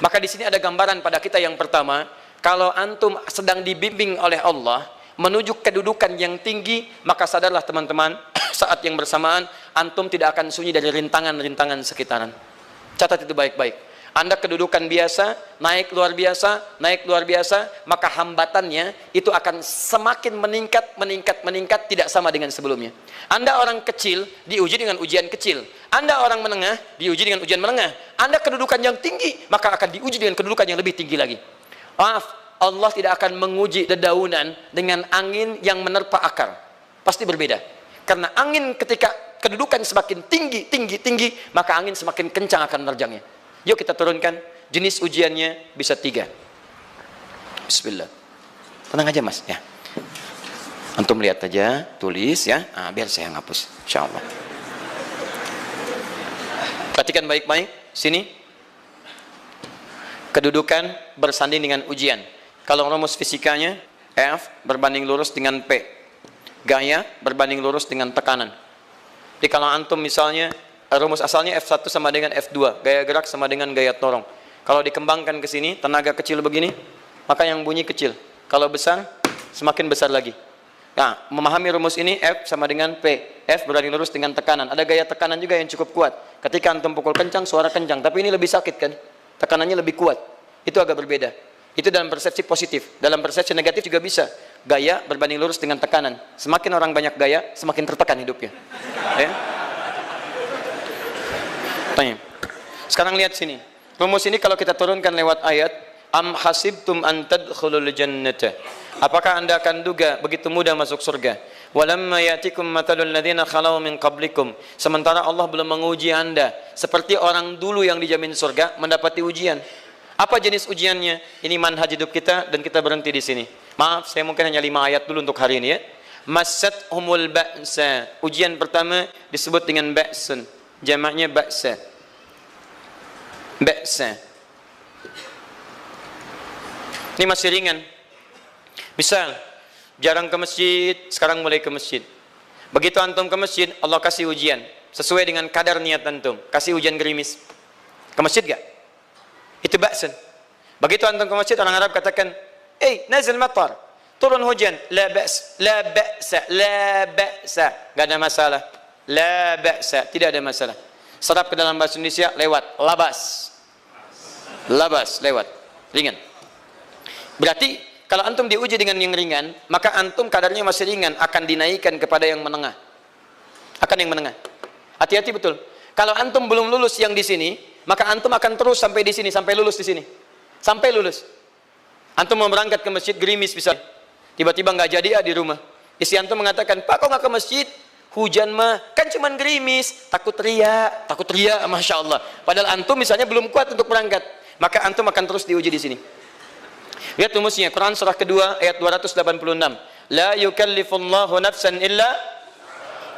Maka di sini ada gambaran pada kita yang pertama, kalau antum sedang dibimbing oleh Allah menuju kedudukan yang tinggi, maka sadarlah teman-teman, saat yang bersamaan antum tidak akan sunyi dari rintangan-rintangan sekitaran. Catat itu baik-baik. Anda kedudukan biasa, naik luar biasa, maka hambatannya itu akan semakin meningkat, tidak sama dengan sebelumnya. Anda orang kecil, diuji dengan ujian kecil. Anda orang menengah, diuji dengan ujian menengah. Anda kedudukan yang tinggi, maka akan diuji dengan kedudukan yang lebih tinggi lagi. Maaf, Allah tidak akan menguji dedaunan dengan angin yang menerpa akar. Pasti berbeda. Karena angin ketika kedudukan semakin tinggi, maka angin semakin kencang akan menerjangnya. Yuk kita turunkan. Jenis ujiannya bisa 3. Bismillah. Tenang aja mas ya. Antum lihat aja, tulis ya. Biar saya ngapus, insyaallah. Perhatikan baik-baik. Sini. Kedudukan bersanding dengan ujian. Kalau rumus fisikanya F berbanding lurus dengan P. Gaya berbanding lurus dengan tekanan. Jadi kalau antum misalnya rumus asalnya F1 sama dengan F2, gaya gerak sama dengan gaya dorong. Kalau dikembangkan ke sini, tenaga kecil begini, maka yang bunyi kecil. Kalau besar, semakin besar lagi. Nah, memahami rumus ini, F sama dengan P. F berbanding lurus dengan tekanan. Ada gaya tekanan juga yang cukup kuat. Ketika antum pukul kencang, suara kencang. Tapi ini lebih sakit kan? Tekanannya lebih kuat. Itu agak berbeda. Itu dalam persepsi positif. Dalam persepsi negatif juga bisa. Gaya berbanding lurus dengan tekanan. Semakin orang banyak gaya, semakin tertekan hidupnya. Ya? Tanya. Sekarang lihat sini. Rumus ini kalau kita turunkan lewat ayat, am hasibtum an tadkhulul jannata. Apakah Anda akan duga begitu mudah masuk surga? Walamma yatikum matalul ladzina khalau min qablikum. Sementara Allah belum menguji Anda seperti orang dulu yang dijamin surga mendapati ujian. Apa jenis ujiannya? Ini manhaj hidup kita dan kita berhenti di sini. Maaf, saya mungkin hanya 5 ayat dulu untuk hari ini ya. Massathumul ba'sa. Ujian pertama disebut dengan ba'sun. Jamaknya ba'sa. Ba'sa. Ini masih ringan. Misal, jarang ke masjid, sekarang mulai ke masjid. Begitu antum ke masjid, Allah kasih ujian. Sesuai dengan kadar niat antum. Kasih ujian gerimis. Ke masjid gak? Itu ba'sun. Begitu antum ke masjid, orang Arab katakan, nazil matar. Turun hujan. La ba's, la ba'sa, la ba'sa. Gak ada masalah. La ba'sa, tidak ada masalah. Serap ke dalam bahasa Indonesia lewat labas. Labas lewat. Ringan. Berarti kalau antum diuji dengan yang ringan, maka antum kadarnya masih ringan, akan dinaikkan kepada yang menengah. Akan yang menengah. Hati-hati betul. Kalau antum belum lulus yang di sini, maka antum akan terus sampai di sini, sampai lulus di sini. Sampai lulus. Antum mau berangkat ke masjid gerimis bisa. Tiba-tiba nggak jadi di rumah. Istri antum mengatakan, "Pak, kok nggak ke masjid? Hujan mah kan cuman gerimis, takut teriak, masya Allah." Padahal antum misalnya belum kuat untuk berangkat, maka antum akan terus diuji di sini. Lihat rumusnya, Quran surah kedua ayat 286. La yukallifullahu nafsan illa.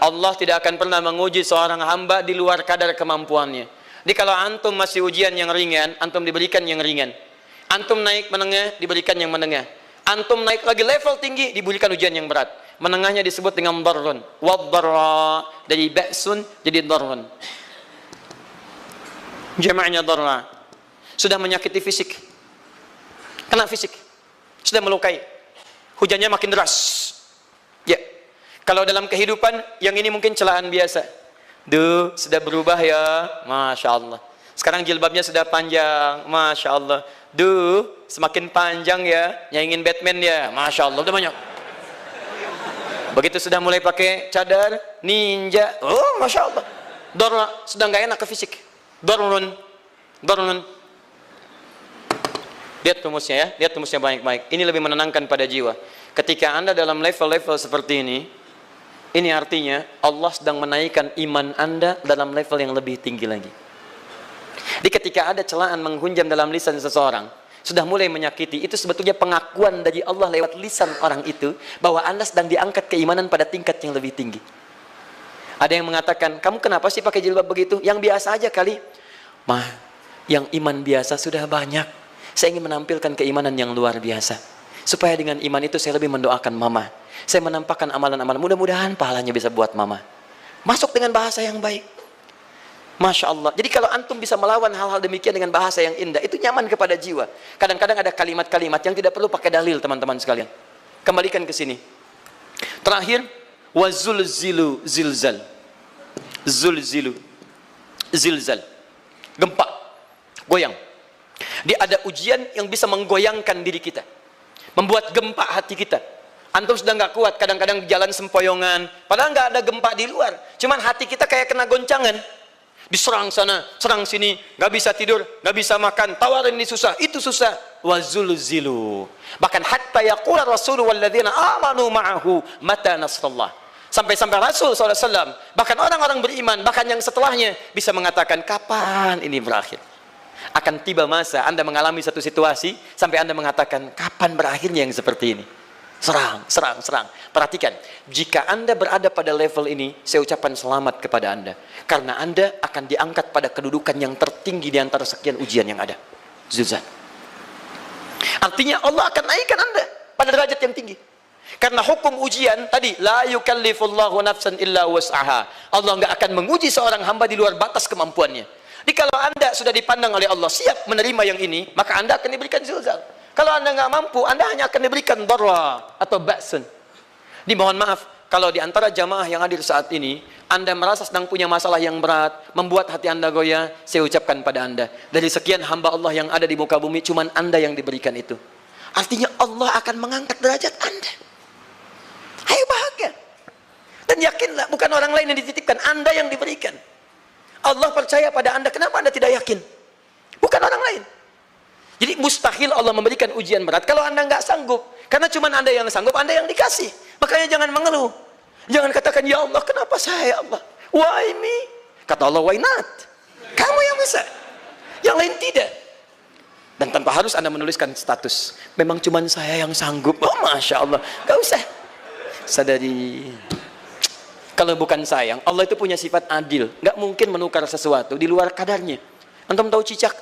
Allah tidak akan pernah menguji seorang hamba di luar kadar kemampuannya. Jadi kalau antum masih ujian yang ringan, antum diberikan yang ringan. Antum naik menengah, diberikan yang menengah. Antum naik lagi level tinggi, diberikan ujian yang berat. Menengahnya disebut dengan darrun. Wad-darra, dari ba'sun jadi darrun. Jamaknya darra. Sudah menyakiti fisik. Kena fisik. Sudah melukai. Hujannya makin deras. Ya. Kalau dalam kehidupan, yang ini mungkin celaan biasa. Duh, sudah berubah ya. Masya Allah. Sekarang jilbabnya sudah panjang. Masya Allah. Duh, semakin panjang ya. Yang ingin Batman ya. Masya Allah, udah banyak. Begitu sudah mulai pakai cadar, ninja. Oh, Masya Allah. Dorna, sudah nggak enak ke fisik. Dornun. Dornun. Lihat rumusnya ya. Lihat rumusnya baik-baik. Ini lebih menenangkan pada jiwa. Ketika Anda dalam level-level seperti ini artinya Allah sedang menaikkan iman Anda dalam level yang lebih tinggi lagi. Jadi ketika ada celaan menghunjam dalam lisan seseorang, sudah mulai menyakiti, itu sebetulnya pengakuan dari Allah lewat lisan orang itu, bahwa Anda sedang diangkat keimanan pada tingkat yang lebih tinggi. Ada yang mengatakan, kamu kenapa sih pakai jilbab begitu? Yang biasa aja kali. Mah, yang iman biasa sudah banyak. Saya ingin menampilkan keimanan yang luar biasa. Supaya dengan iman itu saya lebih mendoakan mama. Saya menampakkan amalan-amalan, mudah-mudahan pahalanya bisa buat mama. Masuk dengan bahasa yang baik. Masya Allah. Jadi kalau antum bisa melawan hal-hal demikian dengan bahasa yang indah, itu nyaman kepada jiwa. Kadang-kadang ada kalimat-kalimat yang tidak perlu pakai dalil, teman-teman sekalian. Kembalikan ke sini. Terakhir, wazulzilu zilzal. Zulzilu zilzal. Gempa, goyang. Dia ada ujian yang bisa menggoyangkan diri kita, membuat gempa hati kita. Antum sudah nggak kuat, kadang-kadang jalan sempoyongan, padahal nggak ada gempa di luar, cuman hati kita kayak kena goncangan. Diserang sana, serang sini, nggak bisa tidur, nggak bisa makan, tawarin ini susah, itu susah. Wazulzilu. Bahkan hatta yaqula Rasulullah walladzina amanu ma'ahu mata nasrullah. Sampai-sampai Rasul SAW, bahkan orang-orang beriman, bahkan yang setelahnya bisa mengatakan, kapan ini berakhir? Akan tiba masa Anda mengalami satu situasi sampai Anda mengatakan, kapan berakhirnya yang seperti ini? Serang, serang, serang. Perhatikan, jika Anda berada pada level ini, saya ucapkan selamat kepada Anda. Karena Anda akan diangkat pada kedudukan yang tertinggi di antara sekian ujian yang ada. Zuzan. Artinya Allah akan naikkan Anda pada derajat yang tinggi. Karena hukum ujian tadi, la yukallifullahu nafsan illa wus'aha. Allah nggak akan menguji seorang hamba di luar batas kemampuannya. Jadi kalau Anda sudah dipandang oleh Allah siap menerima yang ini, maka Anda akan diberikan zilzal. Kalau Anda nggak mampu, Anda hanya akan diberikan darra atau ba'sun. Dimohon maaf, kalau di antara jamaah yang hadir saat ini, Anda merasa sedang punya masalah yang berat, membuat hati Anda goyah, saya ucapkan pada Anda, dari sekian hamba Allah yang ada di muka bumi, cuman Anda yang diberikan itu. Artinya Allah akan mengangkat derajat Anda. Ayo bahagia. Dan yakinlah, bukan orang lain yang dititipkan, Anda yang diberikan. Allah percaya pada Anda, kenapa Anda tidak yakin? Bukan orang lain. Jadi mustahil Allah memberikan ujian berat kalau Anda nggak sanggup. Karena cuma Anda yang sanggup, Anda yang dikasih. Makanya jangan mengeluh. Jangan katakan, ya Allah, kenapa saya, ya Allah? Why me? Kata Allah, why not? Kamu yang bisa. Yang lain tidak. Dan tanpa harus Anda menuliskan status. Memang cuma saya yang sanggup. Oh, Masya Allah. Gak usah. Sadari. Kalau bukan sayang, Allah itu punya sifat adil. Nggak mungkin menukar sesuatu di luar kadarnya. Antum tahu cicak?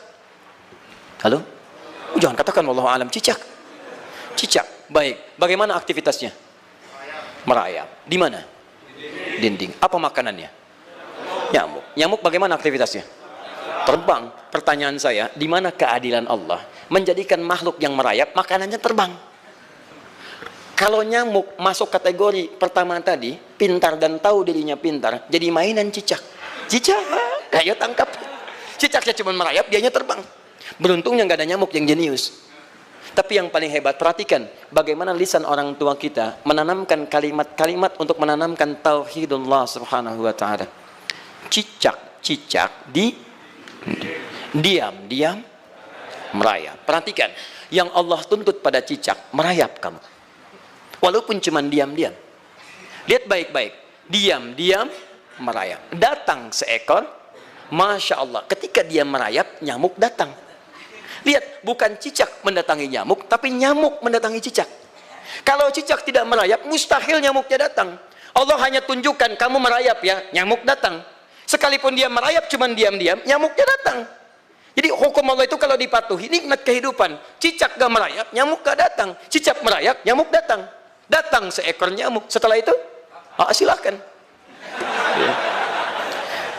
Halo? Jangan katakan wallahu alam, cicak. Cicak, baik. Bagaimana aktivitasnya? Merayap. Di mana? Dinding. Apa makanannya? Nyamuk. Nyamuk bagaimana aktivitasnya? Terbang. Pertanyaan saya, di mana keadilan Allah menjadikan makhluk yang merayap makanannya terbang? Kalau nyamuk masuk kategori pertama tadi, pintar dan tahu dirinya pintar, jadi mainan cicak. Cicak, ayo tangkap. Cicaknya cuma merayap, dianya terbang. Beruntungnya nggak ada nyamuk yang jenius. Tapi yang paling hebat, perhatikan bagaimana lisan orang tua kita menanamkan kalimat-kalimat untuk menanamkan tauhidullah subhanahu wa ta'ala. Cicak diam merayap. Perhatikan, yang Allah tuntut pada cicak, merayap kamu. Walaupun cuma diam-diam. Lihat baik-baik, diam-diam merayap. Datang seekor, Masya Allah, ketika dia merayap, nyamuk datang. Lihat, bukan cicak mendatangi nyamuk, tapi nyamuk mendatangi cicak. Kalau cicak tidak merayap, mustahil nyamuknya datang. Allah hanya tunjukkan, kamu merayap ya, nyamuk datang. Sekalipun dia merayap, cuman diam-diam, nyamuknya datang. Jadi hukum Allah itu kalau dipatuhi, nikmat kehidupan. Cicak gak merayap, nyamuk gak datang. Cicak merayap, nyamuk datang. Datang seekor nyamuk. Setelah itu, silakan. Ya.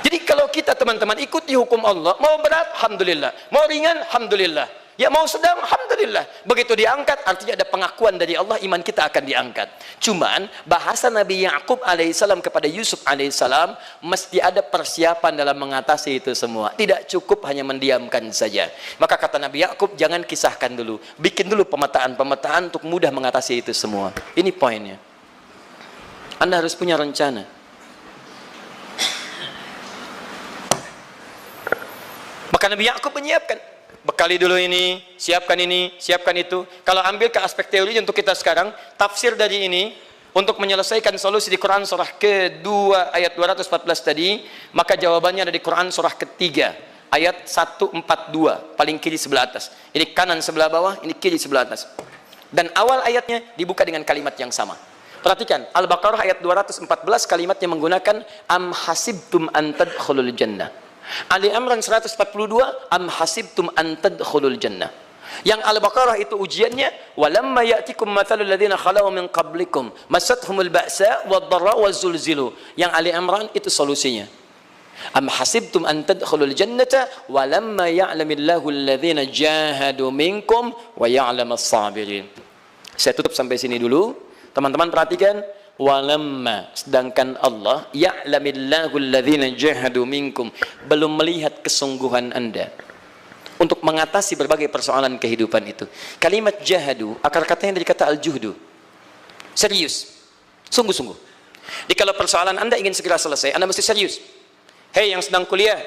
Jadi kalau kita teman-teman ikuti hukum Allah, mau berat, alhamdulillah. Mau ringan, alhamdulillah. Ya mau sedang, alhamdulillah. Begitu diangkat, artinya ada pengakuan dari Allah, iman kita akan diangkat. Cuman, bahasa Nabi Ya'qub alaihissalam kepada Yusuf alaihissalam, mesti ada persiapan dalam mengatasi itu semua. Tidak cukup hanya mendiamkan saja. Maka kata Nabi Ya'qub, jangan kisahkan dulu. Bikin dulu pemetaan-pemetaan untuk mudah mengatasi itu semua. Ini poinnya. Anda harus punya rencana. Maka Nabi Ya'qub menyiapkan, bekali dulu ini, siapkan itu. Kalau ambil ke aspek teori untuk kita sekarang, tafsir dari ini untuk menyelesaikan solusi di Quran surah kedua ayat 214 tadi, maka jawabannya ada di Quran surah ketiga ayat 142, paling kiri sebelah atas. Ini kanan sebelah bawah, ini kiri sebelah atas. Dan awal ayatnya dibuka dengan kalimat yang sama. Perhatikan, Al-Baqarah ayat 214 kalimatnya menggunakan am hasibtum an tadkhulul jannah. Ali Imran 142 am hasibtum an tadkhulul jannah. Yang Al-Baqarah itu ujiannya, walamma ya'tikum mathalul ladzina khalau min qablikum masathumul ba'sa wad-dharra waz-zulzilu. Yang Ali Imran itu solusinya. Am hasibtum an tadkhulul jannata wa lamma ya'lamillahu alladhina jahadu minkum wa ya'lamas sabirin. Saya tutup sampai sini dulu. Teman-teman perhatikan, walamma, sedangkan Allah ya'lamillahu alladhina jahadu minkum, belum melihat kesungguhan Anda untuk mengatasi berbagai persoalan kehidupan itu. Kalimat jahadu akar katanya dari kata al-juhdu. Serius. Sungguh-sungguh. Jadi kalau persoalan Anda ingin segera selesai, Anda mesti serius. Hei yang sedang kuliah,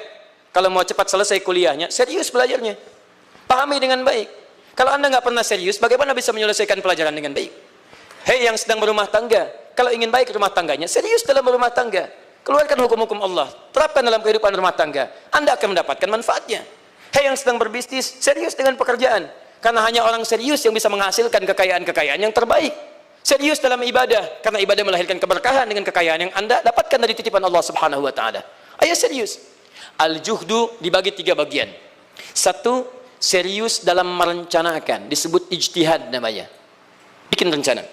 kalau mau cepat selesai kuliahnya, serius belajarnya. Pahami dengan baik. Kalau Anda nggak pernah serius, bagaimana bisa menyelesaikan pelajaran dengan baik? Hei yang sedang berumah tangga, kalau ingin baik rumah tangganya, serius dalam berumah tangga. Keluarkan hukum-hukum Allah, terapkan dalam kehidupan rumah tangga. Anda akan mendapatkan manfaatnya. Hei yang sedang berbisnis, serius dengan pekerjaan. Karena hanya orang serius yang bisa menghasilkan kekayaan-kekayaan yang terbaik. Serius dalam ibadah, karena ibadah melahirkan keberkahan dengan kekayaan yang Anda dapatkan dari titipan Allah Subhanahu wa taala. Ayo serius. Al-juhdu dibagi 3 bagian. 1, serius dalam merencanakan, disebut ijtihad namanya. Bikin rencana.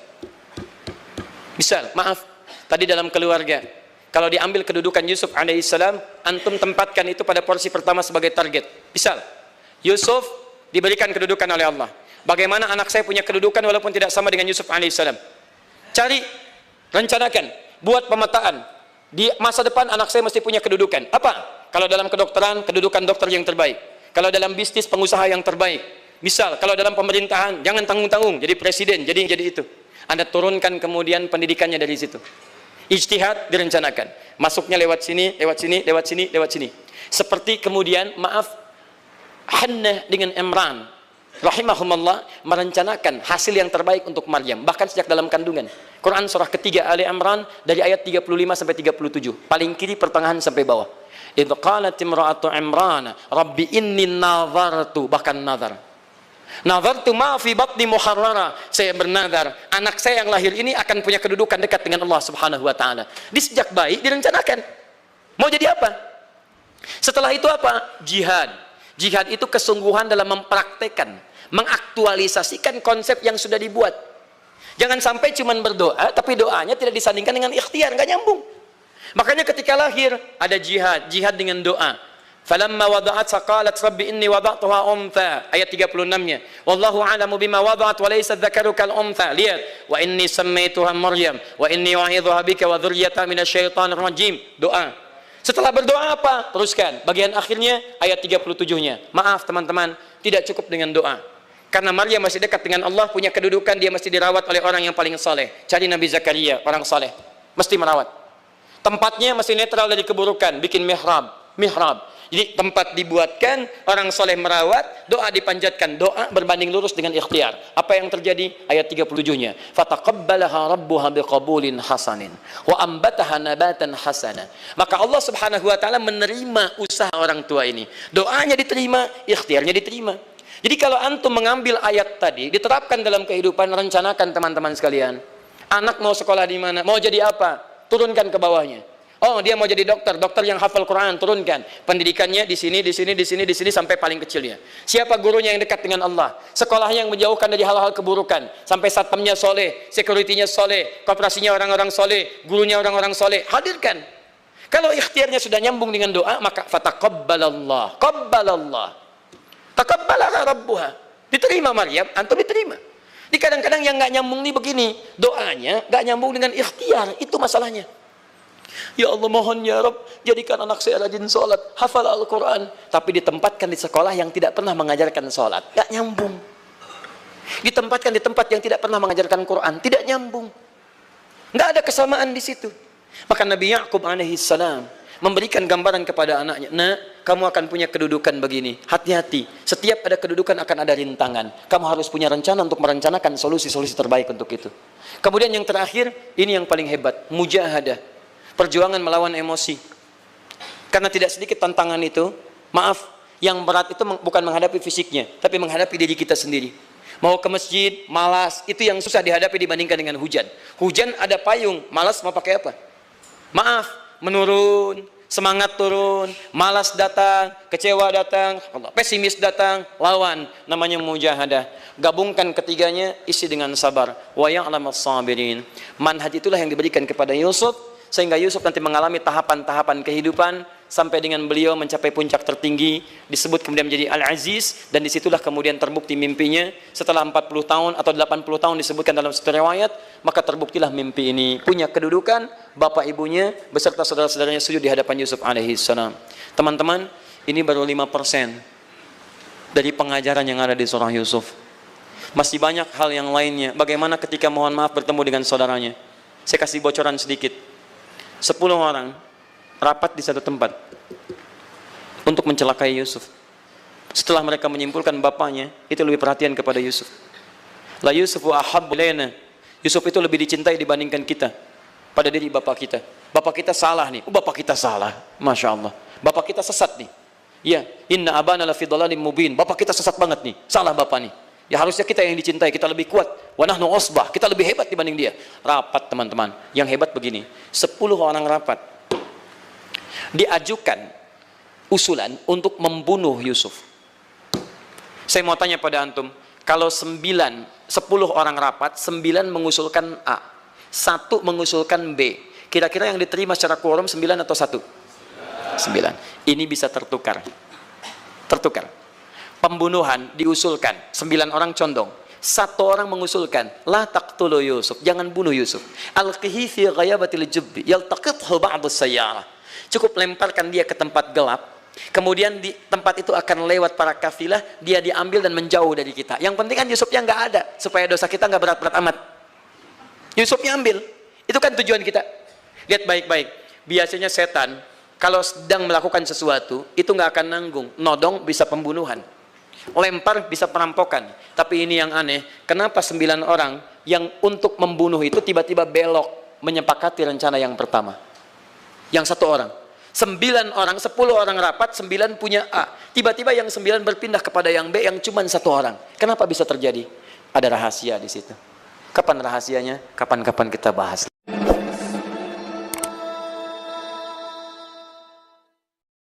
Misal, maaf, tadi dalam keluarga, kalau diambil kedudukan Yusuf alaihissalam, antum tempatkan itu pada porsi pertama sebagai target. Misal, Yusuf diberikan kedudukan oleh Allah. Bagaimana anak saya punya kedudukan walaupun tidak sama dengan Yusuf alaihissalam? Cari, rencanakan, buat pemetaan. Di masa depan anak saya mesti punya kedudukan. Apa? Kalau dalam kedokteran, kedudukan dokter yang terbaik. Kalau dalam bisnis, pengusaha yang terbaik. Misal, kalau dalam pemerintahan, jangan tanggung-tanggung, jadi presiden, jadi itu. Anda turunkan kemudian pendidikannya dari situ. Ijtihad direncanakan. Masuknya lewat sini, lewat sini, lewat sini, lewat sini. Seperti kemudian, maaf, Hannah dengan Imran rahimahumullah merencanakan hasil yang terbaik untuk Maryam, bahkan sejak dalam kandungan. Quran surah ketiga Ali Imran dari ayat 35 sampai 37, paling kiri pertengahan sampai bawah. Idz qalat imra'atu Imran rabbi inni nazartu, bahkan nazartu ma fi batni muharrara, saya bernazar anak saya yang lahir ini akan punya kedudukan dekat dengan Allah Subhanahu wa taala. Di sejak bayi direncanakan mau jadi apa. Setelah itu apa? Jihad. Jihad itu kesungguhan dalam mempraktekkan, mengaktualisasikan konsep yang sudah dibuat. Jangan sampai cuma berdoa, tapi doanya tidak disandingkan dengan ikhtiar, nggak nyambung. Makanya ketika lahir ada jihad, jihad dengan doa. Falamma wada'at saqalat rabbi inni wada'tuha untha, ayat 36-nya. Wallahu a'lamu bima wada'at wa laysa dzakaru kal untha. Lihat, wa inni sammaituha Maryam wa inni wa'idhuha bika wa dzurriyyataha minasyaitonir rajim. Doa. Setelah berdoa apa? Teruskan. Bagian akhirnya ayat 37-nya. Maaf teman-teman, tidak cukup dengan doa. Karena Maryam masih dekat dengan Allah, punya kedudukan, dia mesti dirawat oleh orang yang paling saleh. Cari Nabi Zakaria, orang saleh. Mesti merawat. Tempatnya masih netral dari keburukan, bikin mihrab. Jadi tempat dibuatkan, orang soleh merawat, doa dipanjatkan, doa berbanding lurus dengan ikhtiar. Apa yang terjadi? Ayat 37-nya. Fataqabbalaha rabbuha biqabulin hasanin wa ambataha nabatan hasana. Maka Allah Subhanahu wa taala menerima usaha orang tua ini. Doanya diterima, ikhtiarnya diterima. Jadi kalau antum mengambil ayat tadi, diterapkan dalam kehidupan, rencanakan teman-teman sekalian. Anak mau sekolah di mana? Mau jadi apa? Turunkan ke bawahnya. Oh, dia mau jadi dokter, dokter yang hafal Quran, turunkan. Pendidikannya di sini sampai paling kecilnya. Siapa gurunya yang dekat dengan Allah? Sekolahnya yang menjauhkan dari hal-hal keburukan, sampai satpamnya soleh, securitynya soleh, koperasinya orang-orang soleh, gurunya orang-orang soleh. Hadirkan. Kalau ikhtiarnya sudah nyambung dengan doa, maka fataqabbalallah, qabbalallah. Taqabbalaha rabbuha. Diterima Maryam, antum diterima. Di kadang-kadang yang nggak nyambung nih begini, doanya nggak nyambung dengan ikhtiar, itu masalahnya. Ya Allah, mohon ya Rabb, jadikan anak saya rajin sholat, hafal Al-Quran, tapi ditempatkan di sekolah yang tidak pernah mengajarkan sholat, gak nyambung. Ditempatkan di tempat yang tidak pernah mengajarkan Quran, tidak nyambung. Gak ada kesamaan di situ. Maka Nabi Ya'qub alaihissalam memberikan gambaran kepada anaknya, nak, kamu akan punya kedudukan begini, hati-hati, setiap ada kedudukan akan ada rintangan, kamu harus punya rencana untuk merencanakan solusi-solusi terbaik untuk itu. Kemudian yang terakhir, ini yang paling hebat, mujahadah. Perjuangan melawan emosi. Karena tidak sedikit tantangan itu, maaf, yang berat itu bukan menghadapi fisiknya, tapi menghadapi diri kita sendiri. Mau ke masjid, malas, itu yang susah dihadapi dibandingkan dengan hujan. Hujan ada payung, malas mau pakai apa? Maaf, menurun, semangat turun, malas datang, kecewa datang, pesimis datang, lawan, namanya mujahadah. Gabungkan ketiganya, isi dengan sabar. Wa ya'lamas sabirin. Manhaj itulah yang diberikan kepada Yusuf, sehingga Yusuf nanti mengalami tahapan-tahapan kehidupan sampai dengan beliau mencapai puncak tertinggi, disebut kemudian menjadi Al-Aziz, dan disitulah kemudian terbukti mimpinya. Setelah 40 tahun atau 80 tahun disebutkan dalam satu riwayat, maka terbuktilah mimpi ini punya kedudukan, bapak ibunya beserta saudara-saudaranya sujud di hadapan Yusuf alaihi salam. Teman-teman, ini baru 5% dari pengajaran yang ada di surah Yusuf. Masih banyak hal yang lainnya. Bagaimana ketika mohon maaf bertemu dengan saudaranya. Saya kasih bocoran sedikit. 10 orang rapat di satu tempat untuk mencelakai Yusuf. Setelah mereka menyimpulkan bapaknya itu lebih perhatian kepada Yusuf. La Yusufu ahabbu ilaina. Yusuf itu lebih dicintai dibandingkan kita pada diri bapak kita. Bapak kita salah nih. Bapak kita salah. Masya Allah. Bapak kita sesat nih. Ya, inna abana lafi dhalalim mubin. Bapak kita sesat banget nih. Salah bapak nih. Ya harusnya kita yang dicintai, kita lebih kuat. Wa nahnu usbah, kita lebih hebat dibanding dia. Rapat teman-teman. Yang hebat begini, 10 orang rapat. Diajukan usulan untuk membunuh Yusuf. Saya mau tanya pada antum, kalau 10 orang rapat, 9 mengusulkan A, 1 mengusulkan B, kira-kira yang diterima secara quorum 9 atau 1? 9. Ini bisa tertukar. Pembunuhan diusulkan, 9 orang condong. 1 orang mengusulkan, la taqtulu Yusuf, jangan bunuh Yusuf. Alqihi fi ghayabatil jubbi yaltaqithu ba'd as-sayyarah. Cukup lemparkan dia ke tempat gelap. Kemudian di tempat itu akan lewat para kafilah, dia diambil dan menjauh dari kita. Yang penting kan Yusufnya nggak ada, supaya dosa kita nggak berat-berat amat. Yusufnya ambil, itu kan tujuan kita. Lihat baik-baik. Biasanya setan kalau sedang melakukan sesuatu itu nggak akan nanggung. Nodong bisa pembunuhan, lempar bisa perampokan. Tapi ini yang aneh, kenapa 9 orang yang untuk membunuh itu tiba-tiba belok menyepakati rencana yang pertama? Yang 1 orang. 9 orang, 10 orang rapat, 9 punya A. Tiba-tiba yang 9 berpindah kepada yang B yang cuma 1 orang. Kenapa bisa terjadi? Ada rahasia di situ. Kapan rahasianya? Kapan-kapan kita bahas.